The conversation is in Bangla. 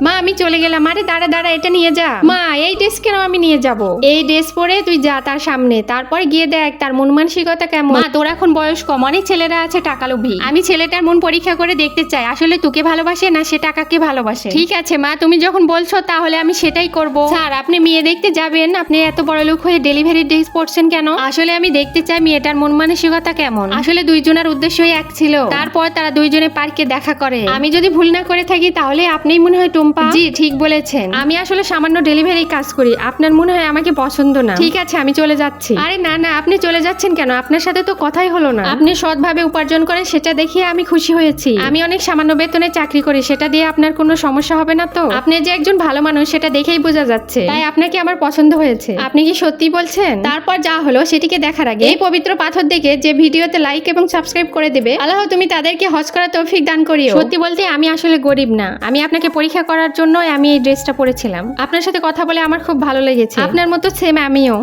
মা আমি চলে গেলাম। আরে দাঁড়া দাঁড়া, এটা নিয়ে যা। মা এই ড্রেস কেন আমি নিয়ে যাব? এই ড্রেস পরে তুই যা তার সামনে, তারপর গিয়ে দেখ তার মন মানসিকতা কেমন। মা তোর এখন বয়স কম, অনেক ছেলেরা আছে টাকা লোভী। আমি ছেলেটার মন পরীক্ষা করে দেখতে চাই আসলে তোকে ভালোবাসে না সে টাকাকে ভালোবাসে। ঠিক আছে মা, তুমি যখন বলছো তাহলে আমি সেটাই করব। স্যার আপনি মেয়ে দেখতে যাবেন, আপনি এত বড় লোক হয়ে ডেলিভারি ড্রেস পরছেন কেন? আসলে আমি দেখতে চাই মেয়েটার মন মানসিকতা কেমন। আসলে দুইজনের উদ্দেশ্যই এক ছিল। তারপর তারা দুইজনে পার্কে দেখা করে। আমি যদি ভুল না করে থাকি তাহলে আপনিই মনে হয় টুম্পা। জি ঠিক বলেছেন, আমি আসলে সামান্য ডেলিভারি কাজ করি, আপনার মনে হয় আমাকে পছন্দ না। ঠিক আছে আমি চলে যাচ্ছি। আরে না না, আপনি চলে যাচ্ছেন কেন? আপনার সাথে তো কথাই হলো না। আপনি সৎভাবে উপার্জন করেন সেটা দেখিয়ে আমি খুশি হয়েছি। আমি অনেক সামান্য বেতনে চাকরি করি, সেটা দিয়ে আপনার কোনো সমস্যা হবে না তো? আপনি যে একজন ভালো মানুষ সেটা দেখেই বোঝা যাচ্ছে, তাই আপনাকে আমার পছন্দ হয়েছে। আপনি কি সত্যি বলছেন? তারপর যা হলো সেটিকে দেখার আগে এই পবিত্র পাথর দেখে যে ভিডিওতে লাইক এবং সাবস্ক্রাইব করে দেবে, আল্লাহ তুমি তাদেরকে হজ করার তৌফিক দান করিও। সত্যি বলতে আমি আসলে গরিব না, আমি আপনাকে পরীক্ষা করার জন্য আমি এই ড্রেসটা পরেছিলাম। আপনার সাথে কথা বলে আমার খুব ভালো লেগেছে, আপনার মতো সেম আমিও।